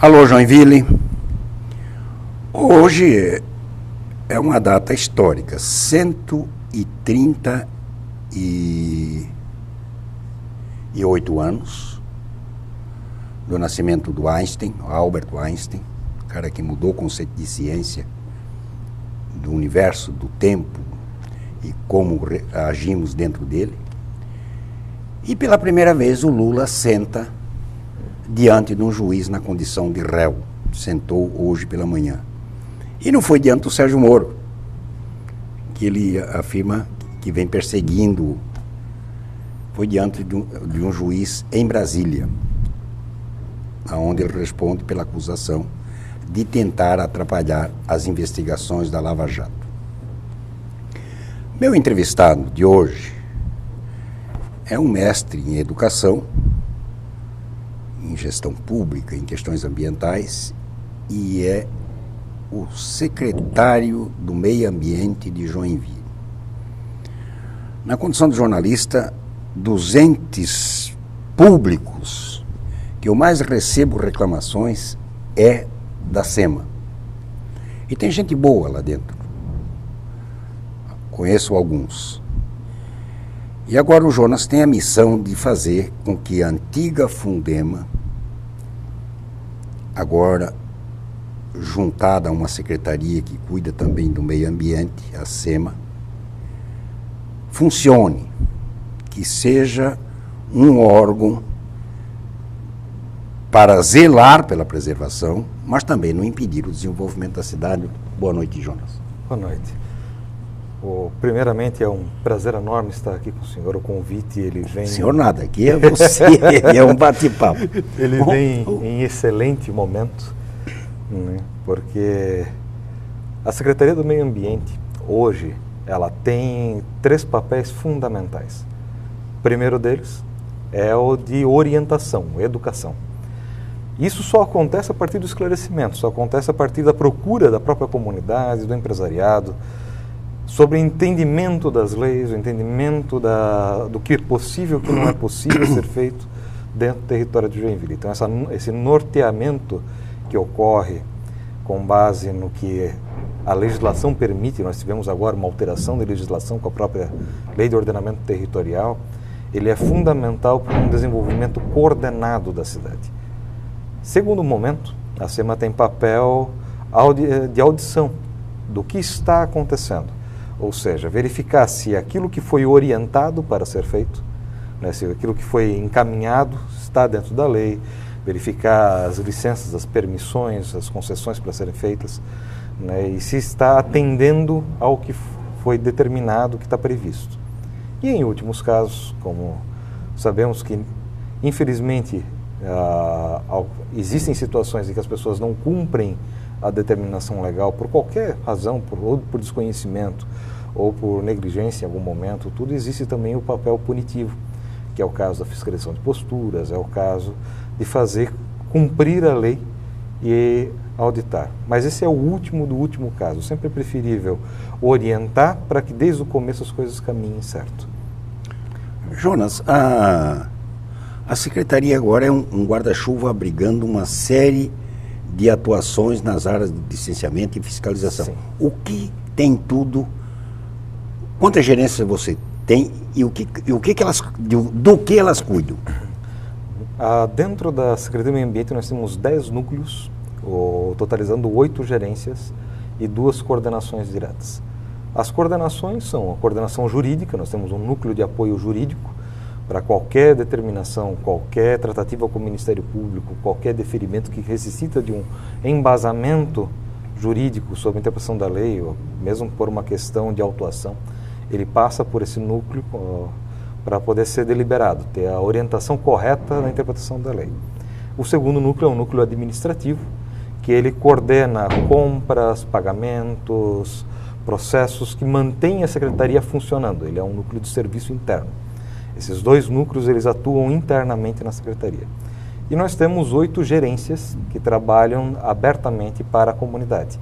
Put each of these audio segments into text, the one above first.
Alô, Joinville. Hoje é uma data histórica, 138 anos do nascimento do Einstein, Albert Einstein, cara que mudou o conceito de ciência, do universo, do tempo e como agimos dentro dele. E pela primeira vez o Lula senta diante de um juiz na condição de réu. Sentou hoje pela manhã. E não foi diante do Sérgio Moro, que ele afirma que vem perseguindo. Foi diante de um juiz em Brasília, onde ele responde pela acusação de tentar atrapalhar as investigações da Lava Jato. Meu entrevistado de hoje é um mestre em educação, em gestão pública, em questões ambientais, e é o secretário do Meio Ambiente de Joinville. Na condição de jornalista, dos entes públicos que eu mais recebo reclamações é da SEMA. E tem gente boa lá dentro. Conheço alguns. E agora o Jonas tem a missão de fazer com que a antiga Fundema, agora juntada a uma secretaria que cuida também do meio ambiente, a SEMA, funcione, que seja um órgão para zelar pela preservação, mas também não impedir o desenvolvimento da cidade. Boa noite, Jonas. Boa noite. Primeiramente, é um prazer enorme estar aqui com o senhor. O convite, ele vem... Senhor nada, aqui é você, é um bate-papo. Ele vem em excelente momento, né? Porque a Secretaria do Meio Ambiente, hoje, ela tem 3 papéis fundamentais. O primeiro deles é o de orientação, educação. Isso só acontece a partir do esclarecimento, só acontece a partir da procura da própria comunidade, do empresariado, sobre o entendimento das leis, o entendimento do que é possível e o que não é possível ser feito dentro do território de Joinville. Então, esse norteamento que ocorre com base no que a legislação permite, nós tivemos agora uma alteração de legislação com a própria Lei de Ordenamento Territorial, ele é fundamental para um desenvolvimento coordenado da cidade. Segundo momento, a SEMA tem papel de audição do que está acontecendo. Ou seja, verificar se aquilo que foi orientado para ser feito, né, se aquilo que foi encaminhado está dentro da lei, verificar as licenças, as permissões, as concessões para serem feitas, né, e se está atendendo ao que foi determinado, que está previsto. E em últimos casos, como sabemos que, infelizmente, existem situações em que as pessoas não cumprem a determinação legal por qualquer razão, ou por desconhecimento, ou por negligência em algum momento, tudo, existe também o papel punitivo, que é o caso da fiscalização de posturas, é o caso de fazer cumprir a lei e auditar. Mas esse é o último do último caso. Sempre é preferível orientar para que desde o começo as coisas caminhem certo. Jonas, a Secretaria agora é um guarda-chuva abrigando uma série de atuações nas áreas de licenciamento e fiscalização. Sim. O que tem tudo? Quantas gerências você tem e do que elas cuidam? Dentro da Secretaria do Meio Ambiente nós temos 10 núcleos, totalizando 8 gerências e 2 coordenações diretas. As coordenações são a coordenação jurídica, nós temos um núcleo de apoio jurídico para qualquer determinação, qualquer tratativa com o Ministério Público, qualquer deferimento que necessita de um embasamento jurídico sobre a interpretação da lei, ou mesmo por uma questão de autuação, ele passa por esse núcleo para poder ser deliberado, ter a orientação correta na interpretação da lei. O segundo núcleo é um núcleo administrativo, que ele coordena compras, pagamentos, processos que mantêm a Secretaria funcionando. Ele é um núcleo de serviço interno. Esses 2 núcleos, eles atuam internamente na Secretaria. E nós temos 8 gerências que trabalham abertamente para a comunidade,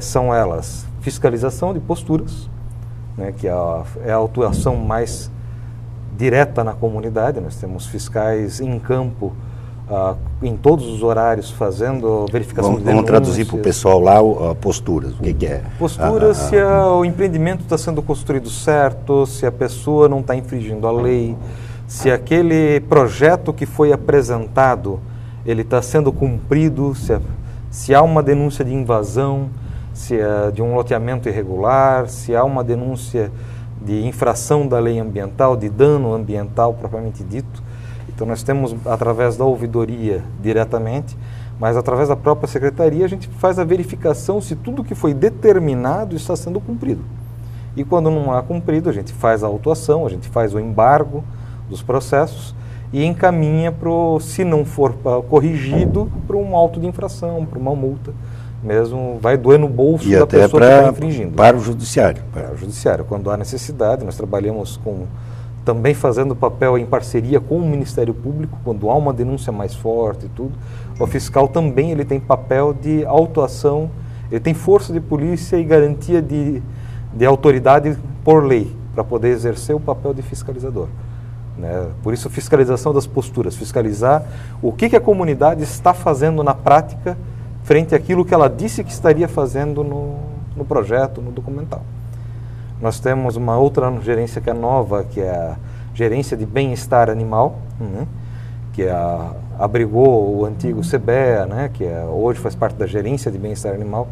são elas fiscalização de posturas, né, que é a atuação mais direta na comunidade. Nós temos fiscais em campo em todos os horários, fazendo verificação de denúncias. Vamos traduzir para o pessoal lá posturas, o que é? Posturas, se o empreendimento está sendo construído certo, se a pessoa não está infringindo a lei, se aquele projeto que foi apresentado, ele está sendo cumprido, se há uma denúncia de invasão, se é de um loteamento irregular, se há uma denúncia de infração da lei ambiental, de dano ambiental propriamente dito. Então nós temos, através da ouvidoria diretamente, mas através da própria secretaria, a gente faz a verificação se tudo que foi determinado está sendo cumprido. E quando não há cumprido, a gente faz a autuação, a gente faz o embargo dos processos e encaminha, se não for corrigido, para um auto de infração, para uma multa. Mesmo vai doer no bolso da pessoa que está infringindo. Para o judiciário. Para o judiciário. Quando há necessidade, nós trabalhamos também fazendo papel em parceria com o Ministério Público, quando há uma denúncia mais forte e tudo. O fiscal também ele tem papel de autuação, ele tem força de polícia e garantia de autoridade por lei, para poder exercer o papel de fiscalizador. Né? Por isso, fiscalização das posturas, fiscalizar o que a comunidade está fazendo na prática frente àquilo que ela disse que estaria fazendo no projeto, no documental. Nós temos uma outra gerência que é nova, que é a gerência de bem-estar animal, né? Que abrigou o antigo CBEA, né? Que hoje faz parte da gerência de bem-estar animal,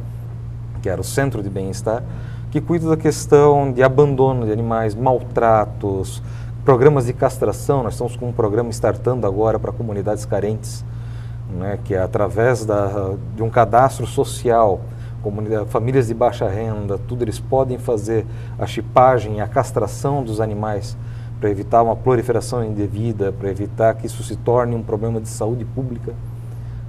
que era o centro de bem-estar, que cuida da questão de abandono de animais, maltratos, programas de castração. Nós estamos com um programa startando agora para comunidades carentes, né? Que é através de um cadastro social, famílias de baixa renda, tudo, eles podem fazer a chipagem, a castração dos animais para evitar uma proliferação indevida, para evitar que isso se torne um problema de saúde pública.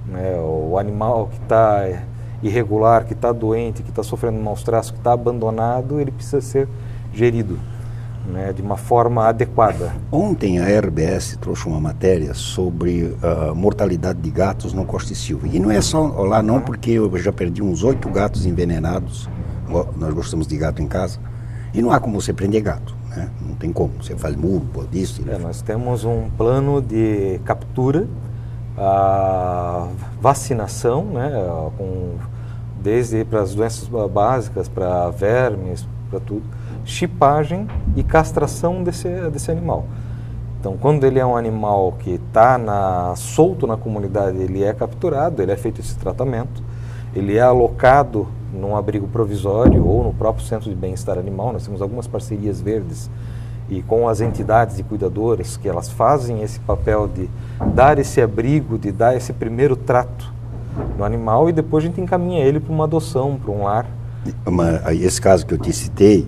Né? O animal que está irregular, que está doente, que está sofrendo maus tratos, que está abandonado, ele precisa ser gerido, né, de uma forma adequada. Ontem a RBS trouxe uma matéria sobre a mortalidade de gatos no Costa e Silva. E não é só lá não, porque eu já perdi uns 8 gatos envenenados. Nós gostamos de gato em casa. E não há como você prender gato, né? Não tem como. Você faz muro, disso. Nós temos um plano de captura, vacinação, né, desde para as doenças básicas, para vermes, para tudo, chipagem e castração desse animal. Então, quando ele é um animal que está solto na comunidade, ele é capturado, ele é feito esse tratamento, ele é alocado num abrigo provisório ou no próprio centro de bem-estar animal. Nós temos algumas parcerias verdes e com as entidades de cuidadoras que elas fazem esse papel de dar esse abrigo, de dar esse primeiro trato no animal e depois a gente encaminha ele para uma adoção, para um lar. Esse caso que eu te citei,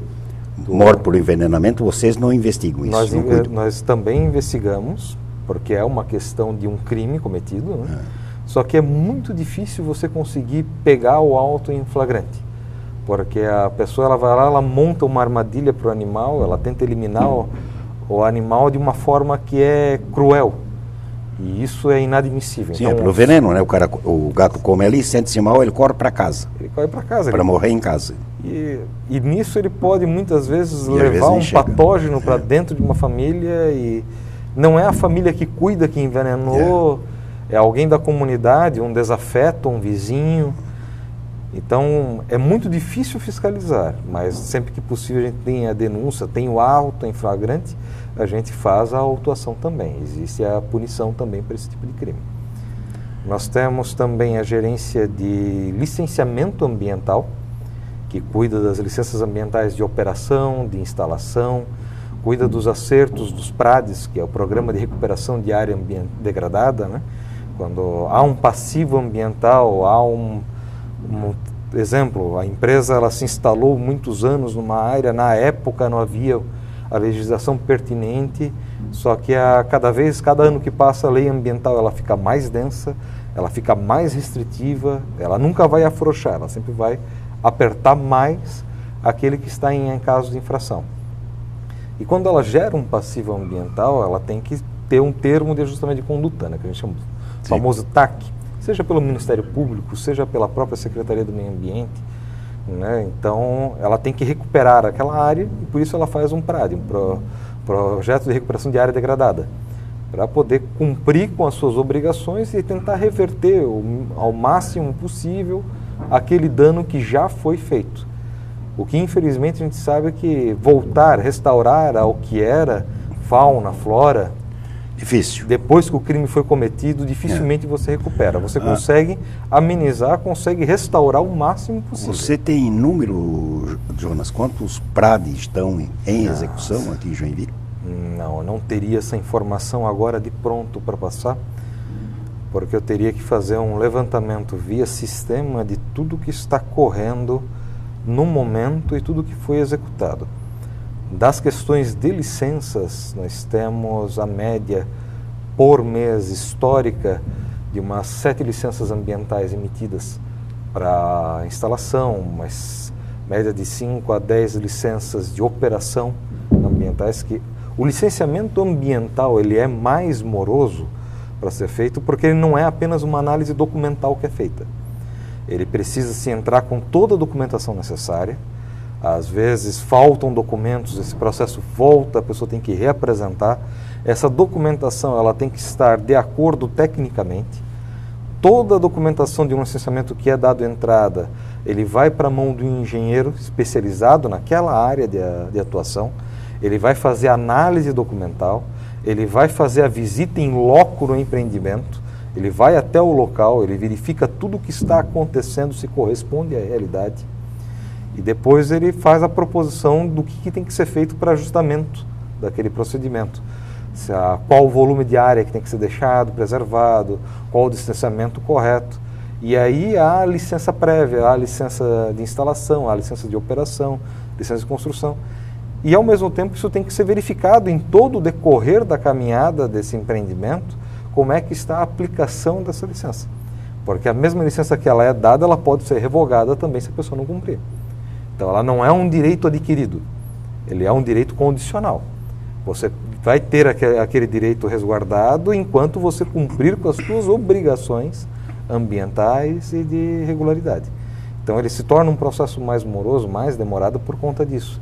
morte por envenenamento, vocês não investigam isso? Nós também investigamos, porque é uma questão de um crime cometido, né? Só que é muito difícil você conseguir pegar o auto em flagrante, porque a pessoa ela vai lá, ela monta uma armadilha para o animal, ela tenta eliminar o animal de uma forma que é cruel. E isso é inadmissível. Sim, então, é pelo veneno, né? O gato come ali, sente-se mal, ele corre para casa. Ele corre para casa. Para morrer em casa. E nisso ele pode muitas vezes levar um patógeno para dentro de uma família e não é a família que cuida que envenenou, é alguém da comunidade, um desafeto, um vizinho. Então é muito difícil fiscalizar, mas sempre que possível a gente tem a denúncia, tem o auto em flagrante, a gente faz a autuação também. Existe a punição também para esse tipo de crime. Nós temos também a gerência de licenciamento ambiental, que cuida das licenças ambientais de operação, de instalação, cuida dos acertos dos PRADES, que é o Programa de Recuperação de Área Degradada, né? Quando há um passivo ambiental, há exemplo, a empresa ela se instalou muitos anos numa área, na época não havia a legislação pertinente, só que cada ano que passa a lei ambiental ela fica mais densa, ela fica mais restritiva, ela nunca vai afrouxar, ela sempre vai apertar mais aquele que está em caso de infração. E quando ela gera um passivo ambiental, ela tem que ter um termo de ajustamento de conduta, né, que a gente chama de famoso TAC, seja pelo Ministério Público, seja pela própria Secretaria do Meio Ambiente, né? Então ela tem que recuperar aquela área e por isso ela faz um PRAD, um projeto de recuperação de área degradada, para poder cumprir com as suas obrigações e tentar reverter ao máximo possível aquele dano que já foi feito. O que infelizmente a gente sabe é que voltar, restaurar ao que era fauna, flora, difícil. Depois que o crime foi cometido, dificilmente você recupera. Você consegue amenizar, consegue restaurar o máximo possível. Você tem número, Jonas, quantos PRAD estão em execução aqui em Joinville? Não, eu não teria essa informação agora de pronto para passar, porque eu teria que fazer um levantamento via sistema de tudo que está correndo no momento e tudo que foi executado. Das questões de licenças, nós temos a média por mês histórica de umas 7 licenças ambientais emitidas para instalação, mas média de 5 a 10 licenças de operação ambientais. Que o licenciamento ambiental ele é mais moroso para ser feito porque ele não é apenas uma análise documental que é feita. Ele precisa se entrar com toda a documentação necessária. Às vezes faltam documentos, esse processo volta, a pessoa tem que reapresentar. Essa documentação ela tem que estar de acordo tecnicamente. Toda a documentação de um licenciamento que é dado entrada, ele vai para a mão do engenheiro especializado naquela área de atuação. Ele vai fazer a análise documental, ele vai fazer a visita em loco no empreendimento, ele vai até o local, ele verifica tudo o que está acontecendo, se corresponde à realidade. E depois ele faz a proposição do que tem que ser feito para ajustamento daquele procedimento. Qual o volume de área que tem que ser deixado, preservado, qual o distanciamento correto. E aí há a licença prévia, há a licença de instalação, há a licença de operação, licença de construção. E ao mesmo tempo isso tem que ser verificado em todo o decorrer da caminhada desse empreendimento, como é que está a aplicação dessa licença. Porque a mesma licença que ela é dada, ela pode ser revogada também se a pessoa não cumprir. Então ela não é um direito adquirido, ele é um direito condicional. Você vai ter aquele direito resguardado enquanto você cumprir com as suas obrigações ambientais e de regularidade. Então ele se torna um processo mais moroso, mais demorado por conta disso.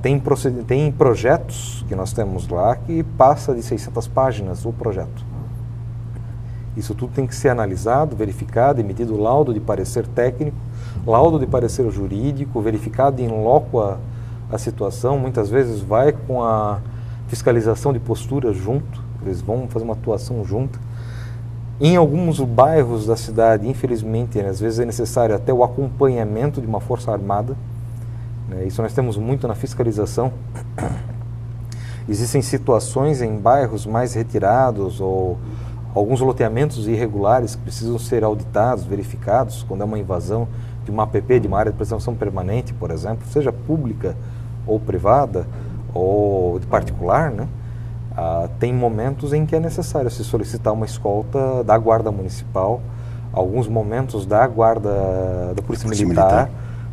Tem projetos que nós temos lá que passa de 600 páginas o projeto. Isso tudo tem que ser analisado, verificado, emitido laudo de parecer técnico, laudo de parecer jurídico, verificado em loco a situação. Muitas vezes vai com a fiscalização de postura junto, eles vão fazer uma atuação junta. Em alguns bairros da cidade, infelizmente, às vezes é necessário até o acompanhamento de uma força armada. Isso nós temos muito na fiscalização. Existem situações em bairros mais retirados ou alguns loteamentos irregulares que precisam ser auditados, verificados, quando é uma invasão de uma APP, de uma área de preservação permanente, por exemplo, seja pública ou privada, ou de particular, né? Tem momentos em que é necessário se solicitar uma escolta da Guarda Municipal, alguns momentos da Guarda da Polícia Militar,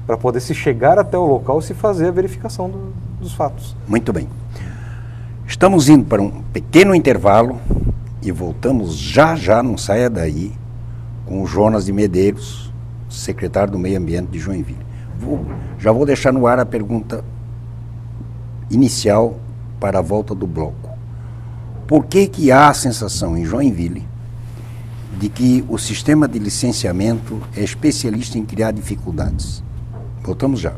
para poder se chegar até o local e se fazer a verificação dos fatos. Muito bem. Estamos indo para um pequeno intervalo e voltamos já, não saia daí, com o Jonas de Medeiros, secretário do Meio Ambiente de Joinville. Já vou deixar no ar a pergunta inicial para a volta do bloco. Por que há a sensação em Joinville de que o sistema de licenciamento é especialista em criar dificuldades? Voltamos já.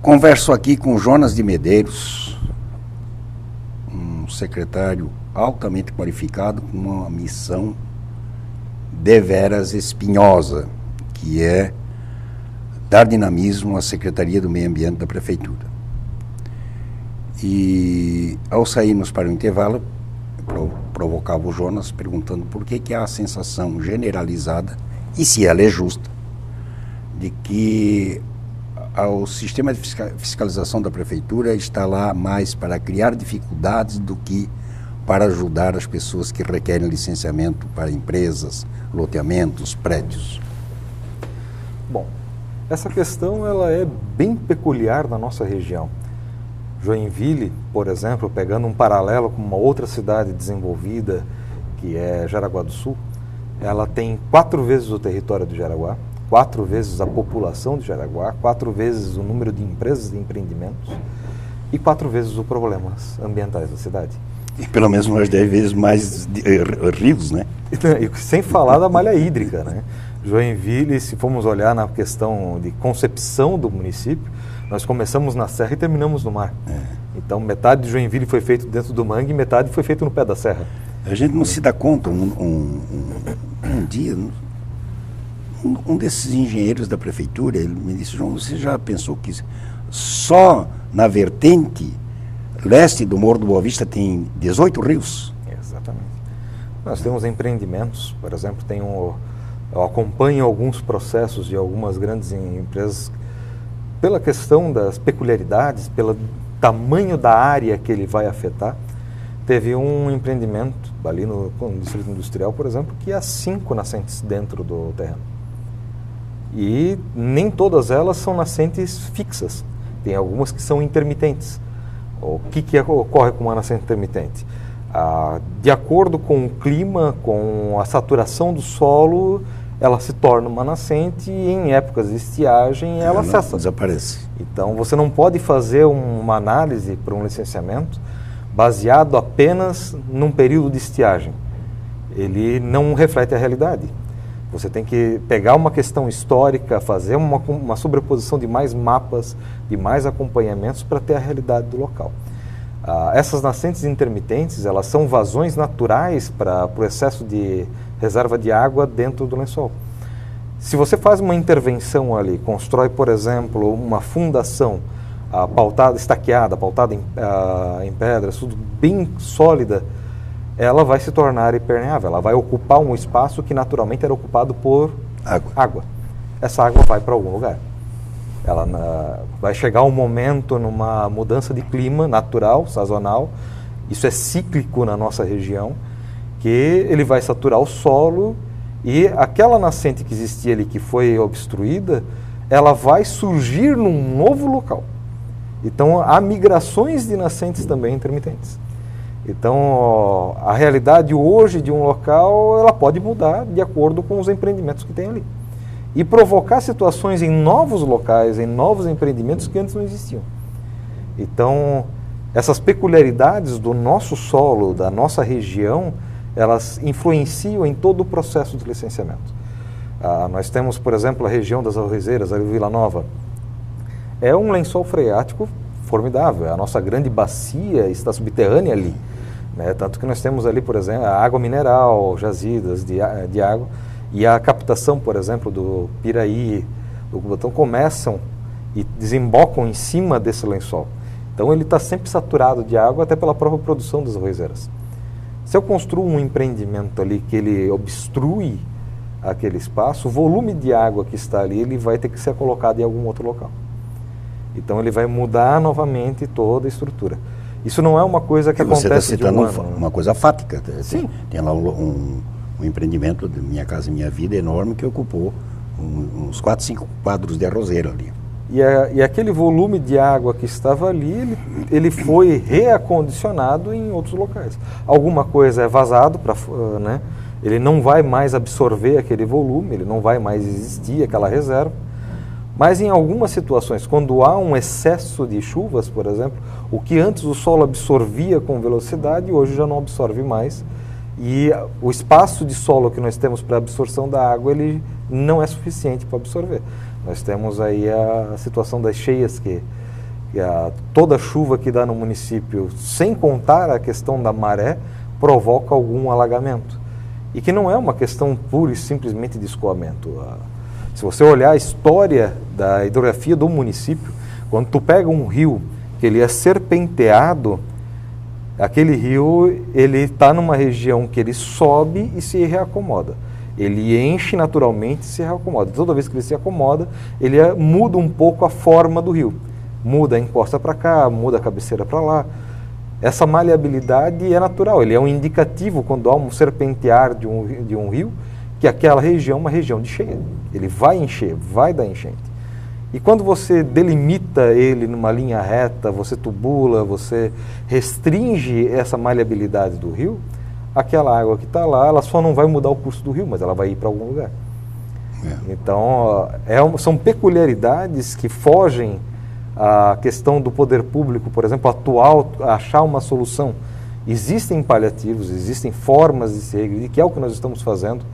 Converso aqui com Jonas de Medeiros, um secretário altamente qualificado com uma missão deveras espinhosa, que é dar dinamismo à Secretaria do Meio Ambiente da Prefeitura. E ao sairmos para o intervalo, eu provocava o Jonas perguntando por que há a sensação generalizada, e se ela é justa, de que o sistema de fiscalização da Prefeitura está lá mais para criar dificuldades do que para ajudar as pessoas que requerem licenciamento para empresas, loteamentos, prédios. Bom, essa questão ela é bem peculiar na nossa região. Joinville, por exemplo, pegando um paralelo com uma outra cidade desenvolvida, que é Jaraguá do Sul, ela tem 4 vezes o território do Jaraguá, 4 vezes a população do Jaraguá, 4 vezes o número de empresas e empreendimentos e 4 vezes os problemas ambientais da cidade. E pelo menos umas 10 vezes mais rios, né? E sem falar da malha hídrica, né? Joinville, se formos olhar na questão de concepção do município, nós começamos na serra e terminamos no mar. Então, metade de Joinville foi feito dentro do mangue e metade foi feito no pé da serra. A gente não se dá conta, um dia, um desses engenheiros da prefeitura, ele me disse: João, você já pensou que só na vertente leste do Morro do Boa Vista tem 18 rios? Exatamente. Nós temos empreendimentos, por exemplo, eu acompanho alguns processos de algumas grandes empresas pela questão das peculiaridades, pelo tamanho da área que ele vai afetar. Teve um empreendimento ali no Distrito Industrial, por exemplo, que há 5 nascentes dentro do terreno. E nem todas elas são nascentes fixas. Tem algumas que são intermitentes. O que ocorre com uma nascente intermitente? De acordo com o clima, com a saturação do solo, ela se torna uma nascente e em épocas de estiagem ela cessa. Desaparece. Então você não pode fazer uma análise para um licenciamento baseado apenas num período de estiagem. Ele não reflete a realidade. Você tem que pegar uma questão histórica, fazer uma sobreposição de mais mapas, de mais acompanhamentos para ter a realidade do local. Essas nascentes intermitentes, elas são vazões naturais para o excesso de reserva de água dentro do lençol. Se você faz uma intervenção ali, constrói, por exemplo, uma fundação estaqueada, pautada em pedras, tudo bem sólida, ela vai se tornar impermeável, ela vai ocupar um espaço que naturalmente era ocupado por água. Essa água vai para algum lugar. Ela vai chegar um momento numa mudança de clima natural, sazonal, isso é cíclico na nossa região, que ele vai saturar o solo e aquela nascente que existia ali, que foi obstruída, ela vai surgir num novo local. Então, há migrações de nascentes também intermitentes. Então, a realidade hoje de um local, ela pode mudar de acordo com os empreendimentos que tem ali. E provocar situações em novos locais, em novos empreendimentos que antes não existiam. Então, essas peculiaridades do nosso solo, da nossa região, elas influenciam em todo o processo de licenciamento. Nós temos, por exemplo, a região das Arrozeiras, ali Vila Nova. É um lençol freático formidável. A nossa grande bacia está subterrânea ali. Né? Tanto que nós temos ali, por exemplo, a água mineral, jazidas de água. E a captação, por exemplo, do Piraí, do Cubatão, começam e desembocam em cima desse lençol. Então ele está sempre saturado de água, até pela própria produção das arrozeiras. Se eu construo um empreendimento ali que ele obstrui aquele espaço, o volume de água que está ali, ele vai ter que ser colocado em algum outro local. Então ele vai mudar novamente toda a estrutura. Isso não é uma coisa que acontece de um ano. Uma coisa fática. Sim. Tem lá um empreendimento de Minha Casa Minha Vida enorme que ocupou uns 4, 5 quadros de arrozeiro ali. E aquele volume de água que estava ali, ele foi reacondicionado em outros locais. Alguma coisa é vazado, né? Ele não vai mais absorver aquele volume, ele não vai mais existir aquela reserva. Mas em algumas situações, quando há um excesso de chuvas, por exemplo, o que antes o solo absorvia com velocidade, hoje já não absorve mais. E o espaço de solo que nós temos para absorção da água, ele não é suficiente para absorver. Nós temos aí a situação das cheias, que toda chuva que dá no município, sem contar a questão da maré, provoca algum alagamento. E que não é uma questão pura e simplesmente de escoamento. Se você olhar a história da hidrografia do município, quando tu pega um rio que ele é serpenteado, aquele rio, ele está numa região que ele sobe e se reacomoda. Ele enche naturalmente e se reacomoda. Toda vez que ele se acomoda, ele muda um pouco a forma do rio. Muda a encosta para cá, muda a cabeceira para lá. Essa maleabilidade é natural, ele é um indicativo quando há um serpentear de um rio, que aquela região é uma região de cheia. Ele vai encher, vai dar enchente. E quando você delimita ele numa linha reta, você tubula, você restringe essa maleabilidade do rio, aquela água que está lá, ela só não vai mudar o curso do rio, mas ela vai ir para algum lugar. Então, são peculiaridades que fogem à questão do poder público, por exemplo, atual, achar uma solução. Existem paliativos, existem formas de se regredir, que é o que nós estamos fazendo.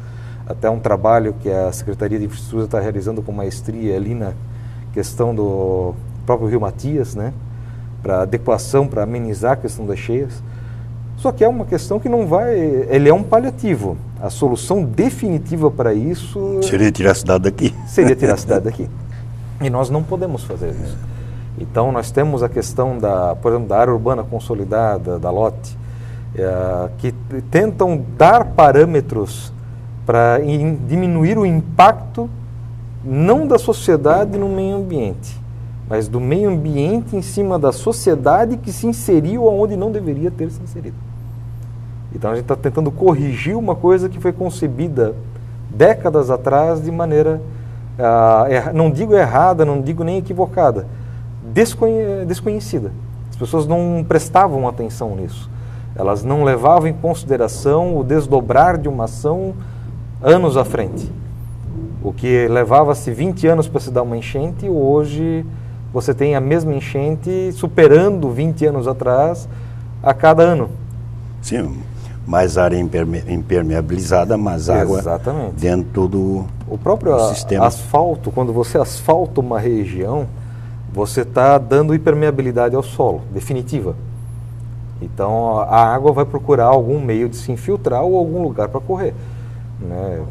Até um trabalho que a Secretaria de Infraestrutura está realizando com maestria ali na questão do próprio Rio Matias, né? Para adequação, para amenizar a questão das cheias. Só que é uma questão que não vai... Ele é um paliativo. A solução definitiva para isso... Seria tirar a cidade daqui. Seria tirar a cidade daqui. E nós não podemos fazer isso. Então, nós temos a questão, por exemplo, da área urbana consolidada, da LOT, que tentam dar parâmetros para diminuir o impacto, não da sociedade no meio ambiente, mas do meio ambiente em cima da sociedade que se inseriu onde não deveria ter se inserido. Então a gente está tentando corrigir uma coisa que foi concebida décadas atrás de maneira, não digo errada, não digo nem equivocada, desconhecida. As pessoas não prestavam atenção nisso. Elas não levavam em consideração o desdobrar de uma ação anos à frente. O que levava-se 20 anos para se dar uma enchente, hoje você tem a mesma enchente superando 20 anos atrás a cada ano. Sim, mais área impermeabilizada, mais água dentro do o próprio sistema. Asfalto, quando você asfalta uma região, você está dando impermeabilidade ao solo, definitiva. Então a água vai procurar algum meio de se infiltrar ou algum lugar para correr, né?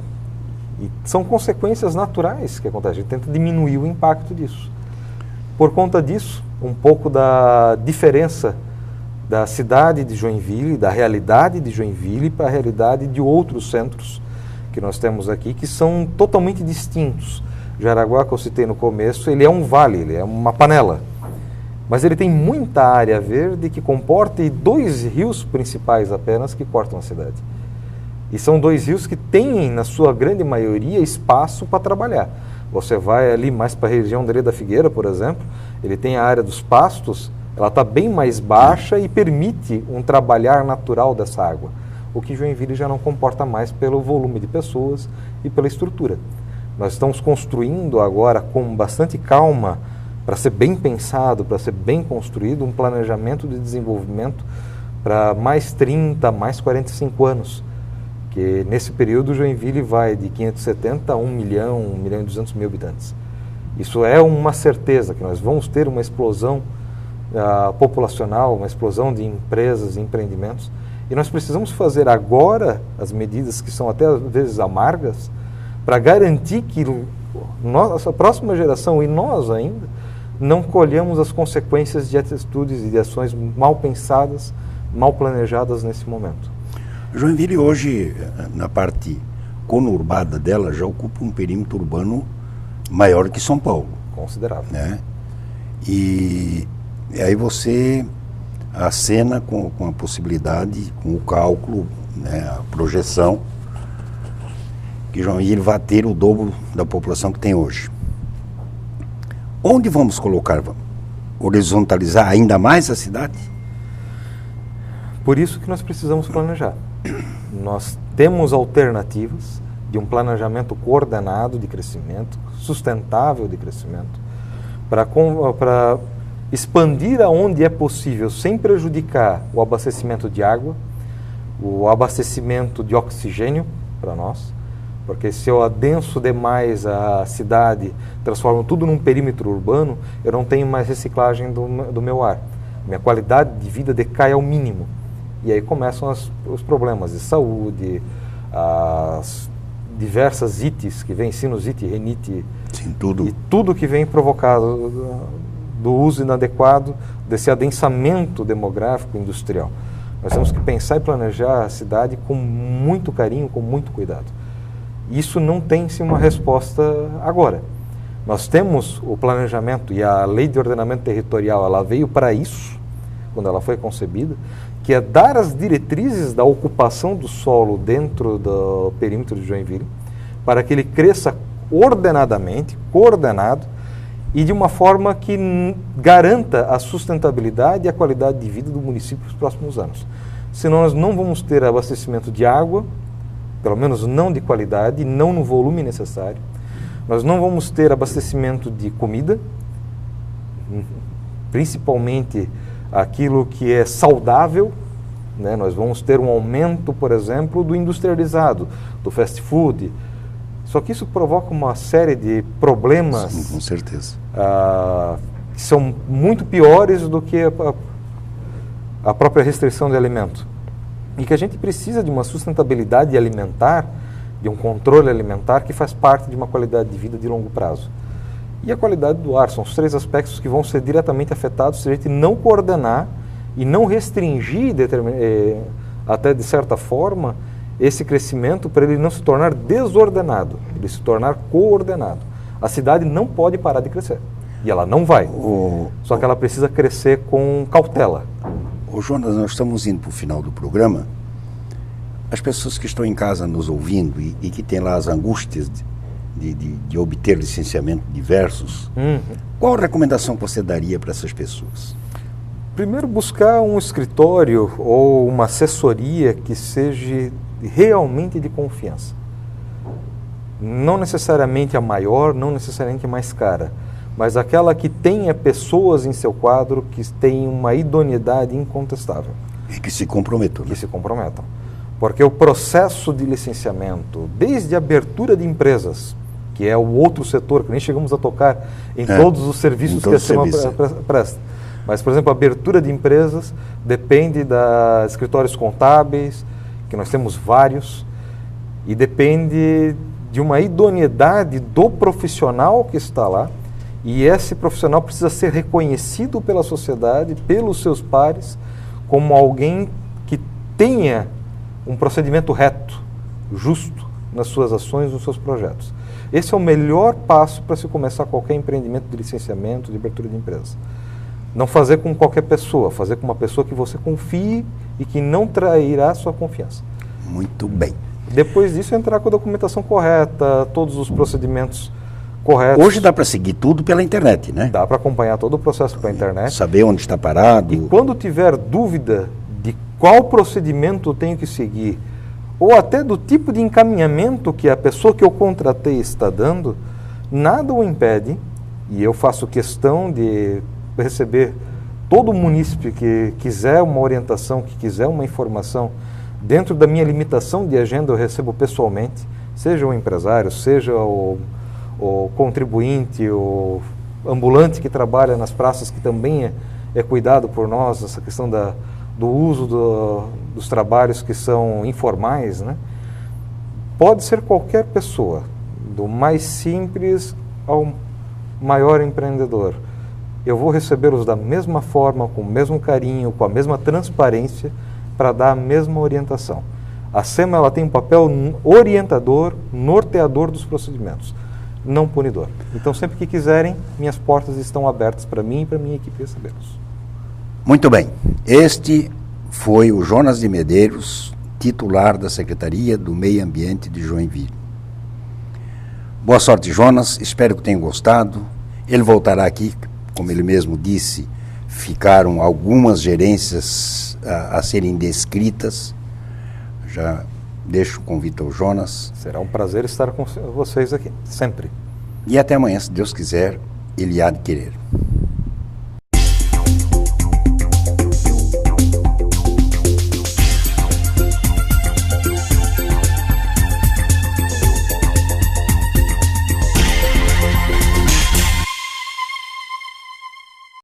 E são consequências naturais que acontecem. A gente tenta diminuir o impacto disso. Por conta disso, um pouco da diferença da cidade de Joinville, da realidade de Joinville para a realidade de outros centros que nós temos aqui, que são totalmente distintos. Jaraguá, que eu citei no começo, ele é um vale, ele é uma panela. Mas ele tem muita área verde que comporta e 2 rios principais apenas que cortam a cidade. E são 2 rios que têm, na sua grande maioria, espaço para trabalhar. Você vai ali mais para a região da Figueira, por exemplo, ele tem a área dos pastos, ela está bem mais baixa e permite um trabalhar natural dessa água, o que Joinville já não comporta mais pelo volume de pessoas e pela estrutura. Nós estamos construindo agora com bastante calma, para ser bem pensado, para ser bem construído, um planejamento de desenvolvimento para mais 30, mais 45 anos. Que nesse período Joinville vai de 570 a 1 milhão, 1 milhão e 200 mil habitantes. Isso é uma certeza, que nós vamos ter uma explosão populacional, uma explosão de empresas e empreendimentos. E nós precisamos fazer agora as medidas que são até às vezes amargas, para garantir que nossa próxima geração e nós ainda não colhamos as consequências de atitudes e de ações mal pensadas, mal planejadas nesse momento. Joinville hoje, na parte conurbada dela, já ocupa um perímetro urbano maior que São Paulo. Considerável. Né? E aí você acena com a possibilidade, com o cálculo, né, a projeção, que Joinville vai ter o dobro da população que tem hoje. Onde vamos colocar? Horizontalizar ainda mais a cidade? Por isso que nós precisamos planejar. Nós temos alternativas de um planejamento coordenado de crescimento, sustentável de crescimento, para expandir aonde é possível, sem prejudicar o abastecimento de água, o abastecimento de oxigênio para nós, porque se eu adenso demais a cidade, transformo tudo num perímetro urbano, eu não tenho mais reciclagem do meu ar. Minha qualidade de vida decai ao mínimo. E aí começam os problemas de saúde, as diversas ites que vêm, sinusite, renite, sim, tudo. E tudo que vem provocado do uso inadequado desse adensamento demográfico industrial. Nós temos que pensar e planejar a cidade com muito carinho, com muito cuidado. Isso não tem-se uma resposta agora. Nós temos o planejamento e a lei de ordenamento territorial, ela veio para isso, quando ela foi concebida, que é dar as diretrizes da ocupação do solo dentro do perímetro de Joinville, para que ele cresça ordenadamente, coordenado, e de uma forma que garanta a sustentabilidade e a qualidade de vida do município nos próximos anos. senão nós não vamos ter abastecimento de água, pelo menos não de qualidade, não no volume necessário. Nós não vamos ter abastecimento de comida, principalmente aquilo que é saudável, né? Nós vamos ter um aumento, por exemplo, do industrializado, do fast food. Só que isso provoca uma série de problemas. Sim, com certeza. Que são muito piores do que a própria restrição de alimento. E que a gente precisa de uma sustentabilidade alimentar, de um controle alimentar que faz parte de uma qualidade de vida de longo prazo. E a qualidade do ar são os 3 aspectos que vão ser diretamente afetados se a gente não coordenar e não restringir, até de certa forma, esse crescimento para ele não se tornar desordenado, ele se tornar coordenado. A cidade não pode parar de crescer. E ela não vai. Só que ela precisa crescer com cautela. Ô Jonas, nós estamos indo para o final do programa. As pessoas que estão em casa nos ouvindo e que têm lá as angústias de obter licenciamento diversos, qual a recomendação que você daria para essas pessoas? Primeiro, buscar um escritório ou uma assessoria que seja realmente de confiança. Não necessariamente a maior, não necessariamente a mais cara, mas aquela que tenha pessoas em seu quadro que tenham uma idoneidade incontestável. E que se comprometam. Que se comprometam. Porque o processo de licenciamento, desde a abertura de empresas, que é o outro setor, que nem chegamos a tocar em todos os serviços que a SEMA presta. Mas, por exemplo, a abertura de empresas depende de escritórios contábeis, que nós temos vários, e depende de uma idoneidade do profissional que está lá, e esse profissional precisa ser reconhecido pela sociedade, pelos seus pares, como alguém que tenha um procedimento reto, justo nas suas ações, nos seus projetos. Esse é o melhor passo para se começar qualquer empreendimento de licenciamento, de abertura de empresa. Não fazer com qualquer pessoa, fazer com uma pessoa que você confie e que não trairá sua confiança. Muito bem. Depois disso, entrar com a documentação correta, todos os procedimentos corretos. Hoje dá para seguir tudo pela internet, né? Dá para acompanhar todo o processo pela internet. Saber onde está parado. E quando tiver dúvida de qual procedimento eu tenho que seguir, ou até do tipo de encaminhamento que a pessoa que eu contratei está dando, nada o impede, e eu faço questão de receber todo munícipe que quiser uma orientação, que quiser uma informação, dentro da minha limitação de agenda eu recebo pessoalmente, seja o empresário, seja o contribuinte, o ambulante que trabalha nas praças, que também é cuidado por nós, essa questão do uso dos trabalhos que são informais, né? Pode ser qualquer pessoa, do mais simples ao maior empreendedor. Eu vou recebê-los da mesma forma, com o mesmo carinho, com a mesma transparência, para dar a mesma orientação. A SEMA ela tem um papel orientador, norteador dos procedimentos, não punidor. Então, sempre que quiserem, minhas portas estão abertas para mim e para a minha equipe recebê-los. Muito bem. Este foi o Jonas de Medeiros, titular da Secretaria do Meio Ambiente de Joinville. Boa sorte, Jonas. Espero que tenham gostado. Ele voltará aqui, como ele mesmo disse, ficaram algumas gerências a serem descritas. Já deixo o convite ao Jonas. Será um prazer estar com vocês aqui, sempre. E até amanhã, se Deus quiser, ele há de querer.